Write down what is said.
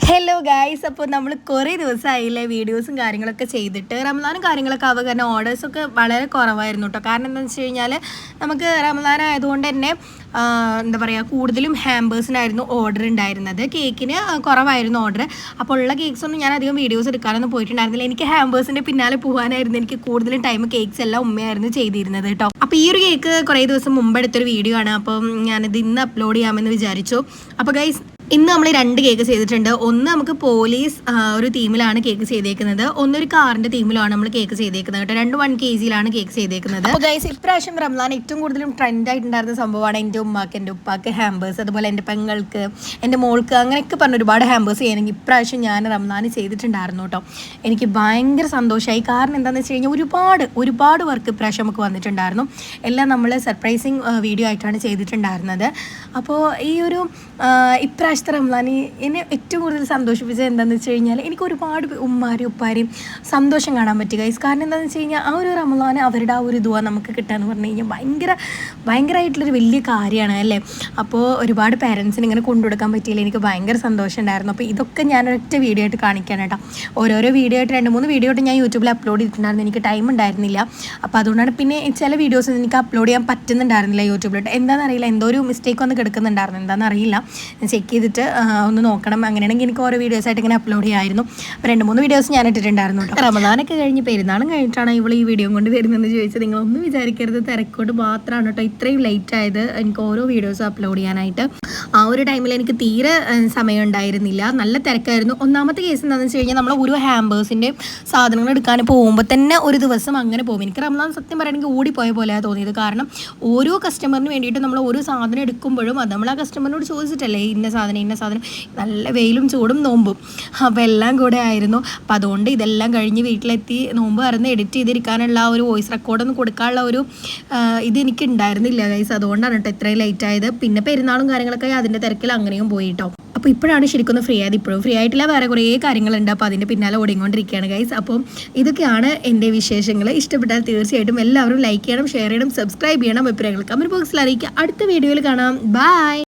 Hello guys, അപ്പോൾ നമ്മൾ കുറേ ദിവസമായില്ലേ വീഡിയോസും കാര്യങ്ങളൊക്കെ ചെയ്തിട്ട്. റംസാനും കാര്യങ്ങളൊക്കെ ആവുക കാരണം ഓർഡേഴ്സൊക്കെ വളരെ കുറവായിരുന്നു കേട്ടോ. കാരണം എന്താണെന്ന് വെച്ച് കഴിഞ്ഞാൽ നമുക്ക് റംസാൻ ആയതുകൊണ്ട് തന്നെ എന്താ പറയുക, കൂടുതലും ഹാമ്പേഴ്സിനായിരുന്നു ഓർഡർ ഉണ്ടായിരുന്നത്. കേക്കിന് കുറവായിരുന്നു ഓർഡർ. അപ്പോൾ ഉള്ള കേക്ക്സൊന്നും ഞാൻ അധികം വീഡിയോസ് എടുക്കാനൊന്നും പോയിട്ടുണ്ടായിരുന്നില്ല. എനിക്ക് ഹാമ്പേഴ്സിൻ്റെ പിന്നാലെ പോകാനായിരുന്നു എനിക്ക് കൂടുതലും ടൈം. കേക്ക്സ് എല്ലാം ഉമ്മയായിരുന്നു ചെയ്തിരുന്നത് കേട്ടോ. അപ്പോൾ ഈ ഒരു കേക്ക് കുറേ ദിവസം മുമ്പ് എടുത്തൊരു വീഡിയോ ആണ്. അപ്പം ഞാനിത് ഇന്ന് അപ്ലോഡ് ചെയ്യാമെന്ന് വിചാരിച്ചു. അപ്പോൾ ഗൈസ്, ഇന്ന് നമ്മൾ 2 കേക്ക് ചെയ്തിട്ടുണ്ട്. ഒന്ന് നമുക്ക് പോലീസ് ഒരു തീമിലാണ് കേക്ക് ചെയ്തേക്കുന്നത്, ഒന്നൊരു കാറിന്റെ തീമിലാണ് നമ്മൾ കേക്ക് ചെയ്തേക്കുന്നത് കേട്ടോ. 2 1 kg കേക്ക് ചെയ്തേക്കുന്നത്. അപ്പോൾ ഗൈസ്, ഇപ്രാവശ്യം റംസാൻ ഏറ്റവും കൂടുതലും ട്രെൻഡ് ആയിട്ടുണ്ടായിരുന്ന സംഭവമാണ് എൻ്റെ ഉമ്മാക്ക്, എൻ്റെ ഉപ്പാക്ക് ഹാമ്പേഴ്സ്, അതുപോലെ എൻ്റെ പെങ്ങൾക്ക്, എൻ്റെ മോൾക്ക്, അങ്ങനെയൊക്കെ പറഞ്ഞ ഒരുപാട് ഹാമ്പേഴ്സ് ചെയ്യണമെങ്കിൽ ഇപ്രാവശ്യം ഞാൻ റംസാൻ ചെയ്തിട്ടുണ്ടായിരുന്നു കേട്ടോ. എനിക്ക് ഭയങ്കര സന്തോഷമായി. കാരണം എന്താണെന്ന് വെച്ച് കഴിഞ്ഞാൽ ഒരുപാട് വർക്ക് ഇപ്രാവശ്യം നമുക്ക് വന്നിട്ടുണ്ടായിരുന്നു. എല്ലാം നമ്മൾ സർപ്രൈസിങ് വീഡിയോ ആയിട്ടാണ് ചെയ്തിട്ടുണ്ടായിരുന്നത്. അപ്പോൾ ഈ ഒരു ഇപ്രാവശ്യം റംസാനി എന്നെ ഏറ്റവും കൂടുതൽ സന്തോഷിപ്പിച്ചത് എന്താണെന്ന് വെച്ച് കഴിഞ്ഞാൽ എനിക്ക് ഒരുപാട് ഉമ്മാരും ഉപ്പാരെയും സന്തോഷം കാണാൻ പറ്റി ഗൈസ്. കാരണം എന്താണെന്ന് വെച്ച് കഴിഞ്ഞാൽ ആ ഒരു റംസാൻ അവരുടെ ആ ഒരു ദുആ നമുക്ക് കിട്ടുകയെന്ന് പറഞ്ഞു കഴിഞ്ഞാൽ ഭയങ്കരമായിട്ടുള്ളൊരു വലിയ കാര്യമാണ് അല്ലേ. അപ്പോൾ ഒരുപാട് പേരൻസിന് ഇങ്ങനെ കൊണ്ടുകൊടുക്കാൻ പറ്റിയില്ല, എനിക്ക് ഭയങ്കര സന്തോഷം ഉണ്ടായിരുന്നു. അപ്പോൾ ഇതൊക്കെ ഞാൻ ഒരൊറ്റ വീഡിയോ ആയിട്ട് കാണിക്കാൻ കേട്ടോ. ഓരോരോ വീഡിയോ ആയിട്ട് 2-3 വീഡിയോ ആയിട്ട് ഞാൻ യൂട്യൂബിൽ അപ്ലോഡ് ചെയ്തിട്ടുണ്ടായിരുന്നു. എനിക്ക് ടൈം ഉണ്ടായിരുന്നില്ല. അപ്പോൾ അതുകൊണ്ടാണ് പിന്നെ ചില വീഡിയോസ് എനിക്ക് അപ്ലോഡ് ചെയ്യാൻ പറ്റുന്നുണ്ടായിരുന്നില്ല യൂട്യൂബിലോട്ട്. എന്താണെന്നറിയില്ല, എന്തോ ഒരു മിസ്റ്റേക്ക് വന്ന് കിടക്കുന്നുണ്ടായിരുന്നു. എന്താണെന്നറിയില്ല, ഞാൻ ചെക്ക് ചെയ്തിട്ട് ഒന്ന് നോക്കണം. അങ്ങനെയാണെങ്കിൽ എനിക്ക് ഓരോ വീഡിയോസ് ആയിട്ട് ഇങ്ങനെ അപ്ലോഡ് ചെയ്യായിരുന്നു. അപ്പോൾ 2-3 വീഡിയോസ് ഞാൻ ഇട്ടിട്ടുണ്ടായിരുന്നു കേട്ടോ. റമദാനൊക്കെ കഴിഞ്ഞ് പെരുന്നാളും കഴിഞ്ഞിട്ടാണ് ഇവൾ ഈ വീഡിയോ കൊണ്ട് വരുന്നതെന്ന് ചോദിച്ചത്. നിങ്ങളൊന്നും വിചാരിക്കരുത്, തിരക്കോട് മാത്രമാണ് കേട്ടോ ഇത്രയും ലേറ്റ് ആയത് എനിക്ക് ഓരോ വീഡിയോസ് അപ്ലോഡ് ചെയ്യാനായിട്ട്. ആ ഒരു ടൈമിൽ എനിക്ക് തീരെ സമയം ഉണ്ടായിരുന്നില്ല, നല്ല തിരക്കായിരുന്നു. ഒന്നാമത്തെ കേസ് എന്താണെന്ന് വെച്ച് കഴിഞ്ഞാൽ നമ്മൾ ഒരു ഹാമ്പേഴ്സിൻ്റെ സാധനങ്ങൾ എടുക്കാൻ പോകുമ്പോൾ തന്നെ ഒരു ദിവസം അങ്ങനെ പോകും. എനിക്ക് റമദാൻ സത്യം പറയുകയാണെങ്കിൽ ഓടിപ്പോയ പോലെയാണ് തോന്നിയത്. കാരണം ഓരോ കസ്റ്റമറിന് വേണ്ടിയിട്ട് നമ്മൾ ഒരു സാധനം എടുക്കുമ്പോഴും അത് നമ്മൾ ആ കസ്റ്റമറിനോട് ചോദിച്ചിട്ടല്ലേ ഇന്ന സാധനം നല്ല വെയിലും ചൂടും നോമ്പും അപ്പോൾ എല്ലാം കൂടെ ആയിരുന്നു. അപ്പം അതുകൊണ്ട് ഇതെല്ലാം കഴിഞ്ഞ് വീട്ടിലെത്തി നോമ്പ് മറന്ന് എഡിറ്റ് ചെയ്തിരിക്കാനുള്ള ഒരു വോയിസ് റെക്കോർഡൊന്നും കൊടുക്കാനുള്ള ഒരു ഇതെനിക്ക് ഉണ്ടായിരുന്നില്ല ഗൈസ്. അതുകൊണ്ടാണ് കേട്ടോ ഇത്രയും ലേറ്റ് ആയത്. പിന്നെ പെരുന്നാളും കാര്യങ്ങളൊക്കെ അതിൻ്റെ തിരക്കിൽ അങ്ങനെയും പോയി കേട്ടോ. അപ്പോൾ ഇപ്പോഴാണ് ശരിക്കും ഫ്രീ ആയത്. ഇപ്പോഴും ഫ്രീ ആയിട്ടില്ല, വേറെ കുറേ കാര്യങ്ങളുണ്ട്. അപ്പോൾ അതിൻ്റെ പിന്നാലെ ഓടിക്കൊണ്ടിരിക്കുകയാണ് ഗൈസ്. അപ്പം ഇതൊക്കെയാണ് എൻ്റെ വിശേഷങ്ങൾ. ഇഷ്ടപ്പെട്ടാൽ തീർച്ചയായിട്ടും എല്ലാവരും ലൈക്ക് ചെയ്യണം, ഷെയർ ചെയ്യണം, സബ്സ്ക്രൈബ് ചെയ്യണം. അഭിപ്രായങ്ങൾ കമൻറ്റ് ബോക്സിൽ അറിയിക്കുക. അടുത്ത വീഡിയോയിൽ കാണാം. ബൈ.